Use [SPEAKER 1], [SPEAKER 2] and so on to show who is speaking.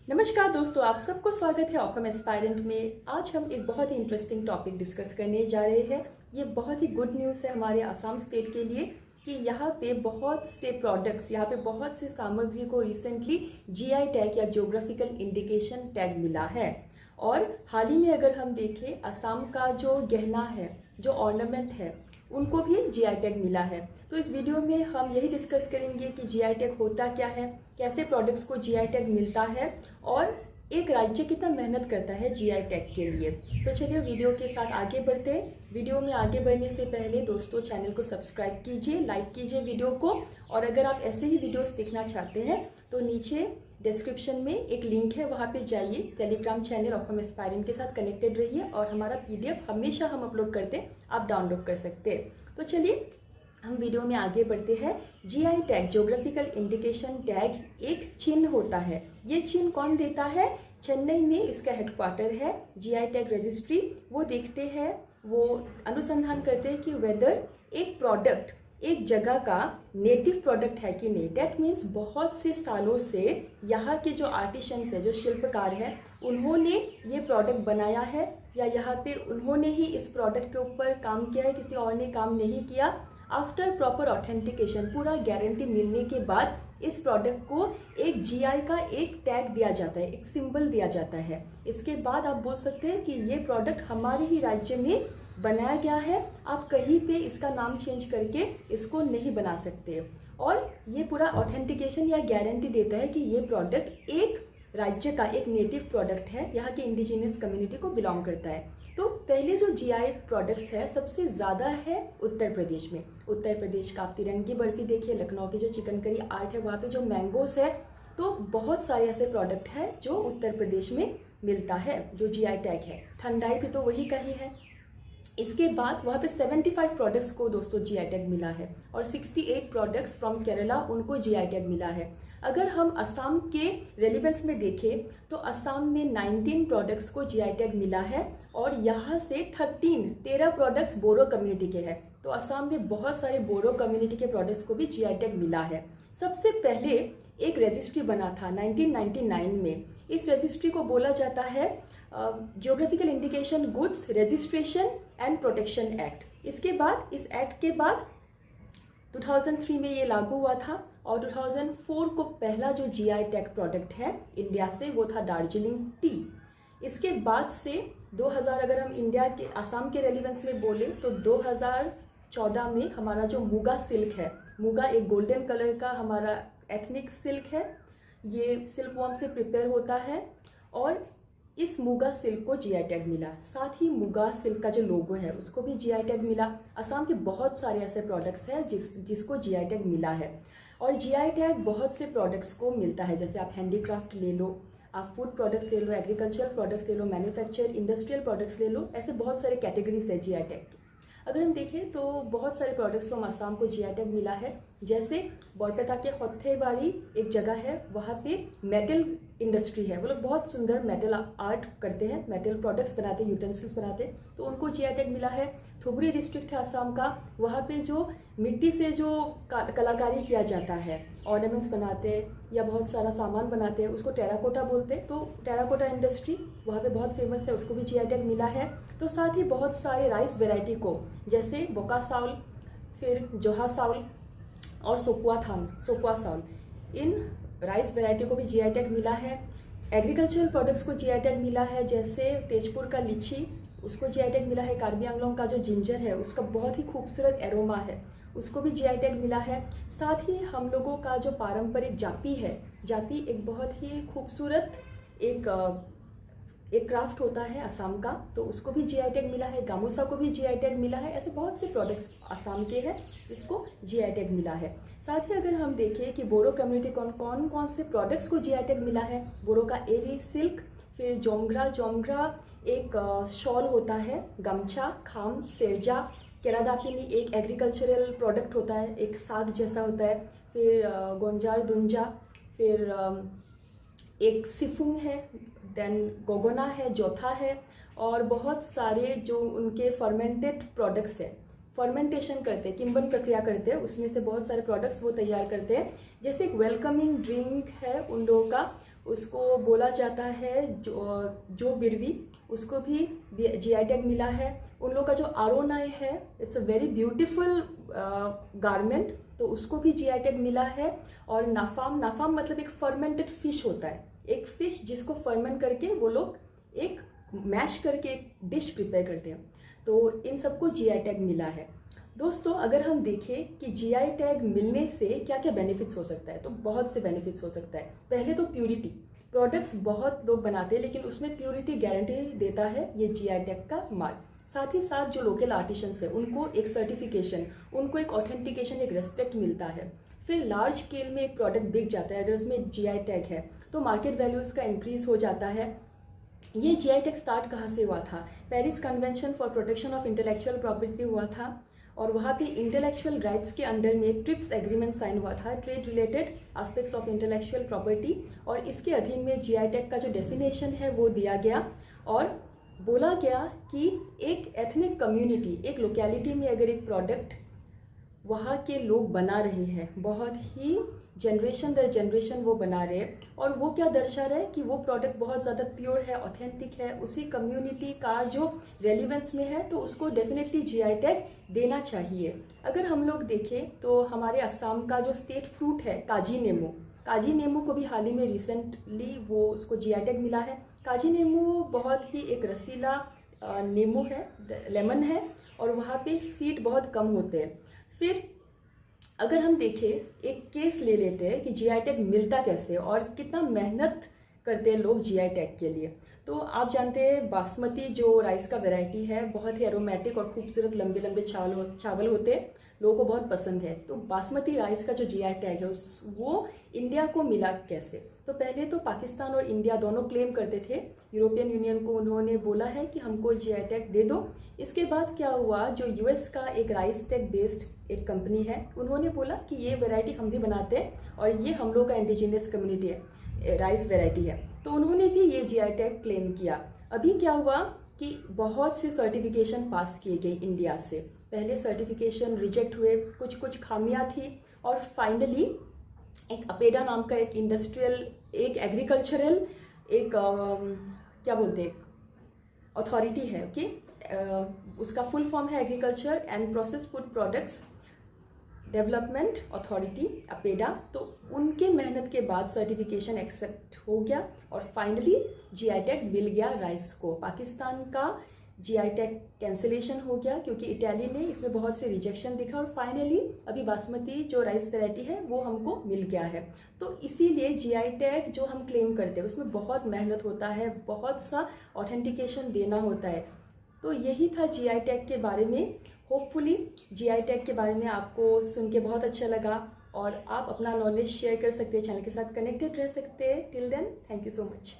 [SPEAKER 1] नमस्कार दोस्तों, आप सबको स्वागत है ऑकम एस्पायरेंट में। आज हम एक बहुत ही इंटरेस्टिंग टॉपिक डिस्कस करने जा रहे हैं। ये बहुत ही गुड न्यूज़ है हमारे असम स्टेट के लिए कि यहाँ पे बहुत से प्रोडक्ट्स, यहाँ पे बहुत से सामग्री को रिसेंटली जीआई टैग या ज्योग्राफिकल इंडिकेशन टैग मिला है। और हाल ही में अगर हम देखें, असम का जो गहना है, जो ऑर्नामेंट है, उनको भी जीआई टैग मिला है। तो इस वीडियो में हम यही डिस्कस करेंगे कि जीआई टैग होता क्या है, कैसे प्रोडक्ट्स को जीआई टैग मिलता है और एक राज्य कितना मेहनत करता है जीआई टैग के लिए। तो चलिए वीडियो के साथ आगे बढ़ते हैं। वीडियो में आगे बढ़ने से पहले दोस्तों चैनल को सब्सक्राइब कीजिए, लाइक कीजिए वीडियो को। और अगर आप ऐसे ही वीडियोस देखना चाहते हैं तो नीचे डिस्क्रिप्शन में एक लिंक है, वहाँ पे जाइए। टेलीग्राम चैनल ऑकम एस्पायरेंट के साथ कनेक्टेड रहिए और हमारा पीडीएफ हमेशा हम अपलोड करते हैं, आप डाउनलोड कर सकते हैं। तो चलिए हम वीडियो में आगे बढ़ते हैं। GI tag, geographical indication tag, एक चिन्ह होता है। ये चिन्ह कौन देता है? चेन्नई में इसका हेडक्वार्टर है। जीआई टैग रजिस्ट्री वो देखते हैं, वो अनुसंधान करते हैं कि वेदर एक प्रोडक्ट एक जगह का नेटिव प्रोडक्ट है कि नहीं। डैट मीन्स बहुत से सालों से यहाँ के जो आर्टिशंस है, जो शिल्पकार हैं, उन्होंने ये प्रोडक्ट बनाया है या यहाँ पे उन्होंने ही इस प्रोडक्ट के ऊपर काम किया है, किसी और ने काम नहीं किया। आफ्टर प्रॉपर ऑथेंटिकेशन, पूरा गारंटी मिलने के बाद इस प्रोडक्ट को एक जीआई का एक टैग दिया जाता है, एक सिंबल दिया जाता है। इसके बाद आप बोल सकते हैं कि ये प्रोडक्ट हमारे ही राज्य में बनाया गया है, आप कहीं पे इसका नाम चेंज करके इसको नहीं बना सकते। और ये पूरा ऑथेंटिकेशन या गारंटी देता है कि ये प्रोडक्ट एक राज्य का एक नेटिव प्रोडक्ट है, यहाँ की इंडिजिनियस कम्युनिटी को बिलोंग करता है। तो पहले जो जीआई प्रोडक्ट्स है सबसे ज़्यादा है उत्तर प्रदेश में। उत्तर प्रदेश का आप तिरंगी बर्फी देखिए, लखनऊ की जो चिकनकरी आर्ट है, वहाँ पे जो मैंगोस है, तो बहुत सारे ऐसे प्रोडक्ट है जो उत्तर प्रदेश में मिलता है, जो जीआई टैग है। ठंडाई भी तो वही का ही है। इसके बाद वहाँ पे 75 प्रोडक्ट्स को दोस्तों जीआई टैग मिला है और 68 प्रोडक्ट्स फ्रॉम केरला, उनको जीआई टैग मिला है। अगर हम असम के रेलिवेंस में देखें तो असम में 19 प्रोडक्ट्स को जीआई टैग मिला है और यहाँ से 13 प्रोडक्ट्स बोरो कम्युनिटी के हैं। तो असम में बहुत सारे बोरो कम्युनिटी के प्रोडक्ट्स को भी जीआई टैग मिला है। सबसे पहले एक रजिस्ट्री बना था 1999 में। इस रजिस्ट्री को बोला जाता है geographical indication goods registration and protection act. इसके बाद, इस एक्ट के बाद 2003 में ये लागू हुआ था और 2004 को पहला जो जीआई टैग प्रोडक्ट है इंडिया से, वो था दार्जिलिंग टी। इसके बाद से 2000, अगर हम इंडिया के असम के रेलिवेंस में बोले तो 2014 में हमारा जो मुगा सिल्क है, मुगा एक गोल्डन कलर का हमारा एथनिक सिल्क है, ये सिल्क वॉर्म से प्रिपेयर होता है और इस मुगा सिल्क को जीआई टैग मिला। साथ ही मुगा सिल्क का जो लोगो है उसको भी जीआई टैग मिला। असम के बहुत सारे ऐसे प्रोडक्ट्स हैं जिसको जीआई टैग मिला है। और जीआई टैग बहुत से प्रोडक्ट्स को मिलता है, जैसे आप हैंडीक्राफ्ट ले लो, आप फूड प्रोडक्ट्स ले लो, एग्रीकल्चर प्रोडक्ट्स ले लो, मैन्युफैक्चर इंडस्ट्रियल प्रोडक्ट्स ले लो, ऐसे बहुत सारे कैटेगरीज है जीआई टैग की। अगर हम देखें तो बहुत सारे प्रोडक्ट्स फ्रॉम असम को जीआई टैग मिला है। जैसे बरपेटा के होथेबाड़ी एक जगह है, वहाँ पे मेटल इंडस्ट्री है, वो लोग बहुत सुंदर मेटल आर्ट करते हैं, मेटल प्रोडक्ट्स बनाते हैं, यूटेंसिल्स बनाते हैं, तो उनको जीआई टैग मिला है। धुबरी डिस्ट्रिक्ट है असम का, वहाँ पे जो मिट्टी से जो कलाकारी किया जाता है, ऑर्नामेंट्स बनाते हैं या बहुत सारा सामान बनाते हैं, उसको टेराकोटा बोलते हैं। तो टेराकोटा इंडस्ट्री वहाँ पे बहुत फेमस है, उसको भी जीआई टैग मिला है। तो साथ ही बहुत सारे राइस वेराइटी को, जैसे बोका साउल, फिर जोहा साउल और सोकुआ साउल, इन राइस वेराइटी को भी जीआई टैग मिला है। एग्रीकल्चरल प्रोडक्ट्स को जीआई टैग मिला है, जैसे तेजपुर का लीची, उसको जीआई टैग मिला है। कार्बी आंगलोंग का जो जिंजर है, उसका बहुत ही खूबसूरत एरोमा है, उसको भी जीआई टैग मिला है। साथ ही हम लोगों का जो पारंपरिक जापी है, जापी एक बहुत ही खूबसूरत एक क्राफ्ट होता है असम का, तो उसको भी जीआई टैग मिला है। गामोसा को भी जीआई टैग मिला है। ऐसे बहुत से प्रोडक्ट्स असम के हैं जिसको जीआई टैग मिला है। साथ ही अगर हम देखें कि बोरो कम्युनिटी कौन से प्रोडक्ट्स को जीआई टैग मिला है, बोरो का एरी सिल्क, फिर जोमग्रा एक शॉल होता है, गमछा, खाम, सेरजा, केरादापिनी एक एग्रीकल्चरल प्रोडक्ट होता है, एक साग जैसा होता है, फिर गोंजार दुंजा, फिर एक सिफुंग है, देन गोगोना है, जोथा है, और बहुत सारे जो उनके फर्मेंटेड प्रोडक्ट्स है, फर्मेंटेशन करते हैं, किंबन प्रक्रिया करते हैं, उसमें से बहुत सारे प्रोडक्ट्स वो तैयार करते हैं। जैसे एक वेलकमिंग ड्रिंक है उन लोगों का, उसको बोला जाता है जो बिरवी, उसको भी जीआई टैग मिला है। उन लोगों का जो आरोनाई है, it's a very beautiful garment, तो उसको भी जीआई टैग मिला है। और नाफाम, नाफाम मतलब एक फर्मेंटेड फिश होता है, एक फिश जिसको फर्मेंट करके वो लोग एक मैश करके एक डिश प्रिपेयर करते हैं, तो इन सबको जीआई टैग मिला है। दोस्तों, अगर हम देखें कि जीआई टैग मिलने से क्या क्या बेनिफिट्स हो सकता है, तो बहुत से बेनिफिट्स हो सकता है। पहले तो प्योरिटी, प्रोडक्ट्स बहुत लोग बनाते हैं लेकिन उसमें प्योरिटी गारंटी देता है ये जीआई टैग का माल। साथ ही साथ जो लोकल आर्टिशंस है उनको एक सर्टिफिकेशन, उनको एक ऑथेंटिकेशन, एक रेस्पेक्ट मिलता है। फिर लार्ज स्केल में एक प्रोडक्ट बिक जाता है, अगर उसमें जीआई टैग है तो मार्केट वैल्यूज का इंक्रीज हो जाता है। ये जीआई टैग स्टार्ट कहाँ से हुआ था? Paris convention for protection of intellectual property हुआ था, और वहाँ पे इंटेलेक्चुअल राइट्स के अंडर में एक ट्रिप्स एग्रीमेंट साइन हुआ था, trade related aspects of intellectual property, और इसके अधीन में जीआई टैग का जो डेफिनेशन है वो दिया गया। और बोला गया कि एक एथनिक कम्युनिटी, एक लोकेलिटी में अगर एक प्रोडक्ट वहाँ के लोग बना रहे हैं, बहुत ही जनरेशन दर जनरेशन वो बना रहे हैं, और वो क्या दर्शा रहे हैं कि वो प्रोडक्ट बहुत ज़्यादा प्योर है, ऑथेंटिक है, उसी कम्युनिटी का जो रेलिवेंस में है, तो उसको डेफिनेटली जीआई टैग देना चाहिए। अगर हम लोग देखें तो हमारे असम का जो स्टेट फ्रूट है काजी नींबू, काजी नींबू को भी हाल ही में रिसेंटली वो उसको जीआई टैग मिला है। काजी नींबू बहुत ही एक रसीला नींबू है, लेमन है, और वहाँ पे सीड बहुत कम होते हैं। फिर अगर हम देखें, एक केस ले लेते हैं कि जीआई टैग मिलता कैसे और कितना मेहनत करते हैं लोग जीआई टैग के लिए। तो आप जानते हैं बासमती जो राइस का वैरायटी है, बहुत ही एरोमेटिक और खूबसूरत लंबे लंबे चावल होते हैं, लोगों को बहुत पसंद है। तो बासमती राइस का जो जीआई टैग है वो इंडिया को मिला कैसे? तो पहले तो पाकिस्तान और इंडिया दोनों क्लेम करते थे, यूरोपियन यूनियन को उन्होंने बोला है कि हमको जीआई टैग दे दो। इसके बाद क्या हुआ, जो यूएस का एक राइस टेक बेस्ड एक कंपनी है, उन्होंने बोला कि ये वैरायटी हम भी बनाते हैं और ये हम लोग का इंडिजिनियस कम्युनिटी है, राइस वैरायटी है, तो उन्होंने भी ये जीआई टैग क्लेम किया। अभी क्या हुआ कि बहुत से सर्टिफिकेशन पास किए गए इंडिया से, पहले सर्टिफिकेशन रिजेक्ट हुए, कुछ खामियां थी, और फाइनली एक अपेडा नाम का एक इंडस्ट्रियल, एक एग्रीकल्चरल, एक क्या बोलते हैं, अथॉरिटी है, ओके, उसका फुल फॉर्म है agriculture and processed food products development authority, APEDA. तो उनके मेहनत के बाद सर्टिफिकेशन एक्सेप्ट हो गया और फाइनली जीआई टैग मिल गया राइस को। पाकिस्तान का जीआई टैग कैंसिलेशन हो गया क्योंकि इटाली ने इसमें बहुत से रिजेक्शन दिखा, और फाइनली अभी बासमती जो राइस वैरायटी है वो हमको मिल गया है। तो इसीलिए जीआई टैग जो हम क्लेम करते हैं उसमें बहुत मेहनत होता है, बहुत सा ऑथेंटिकेशन देना होता है। तो यही था जीआई टैग के बारे में। होपफुली जीआई टैग के बारे में आपको सुन के बहुत अच्छा लगा और आप अपना नॉलेज शेयर कर सकते हैं, चैनल के साथ कनेक्टेड रह सकते हैं। Till then, thank you so much.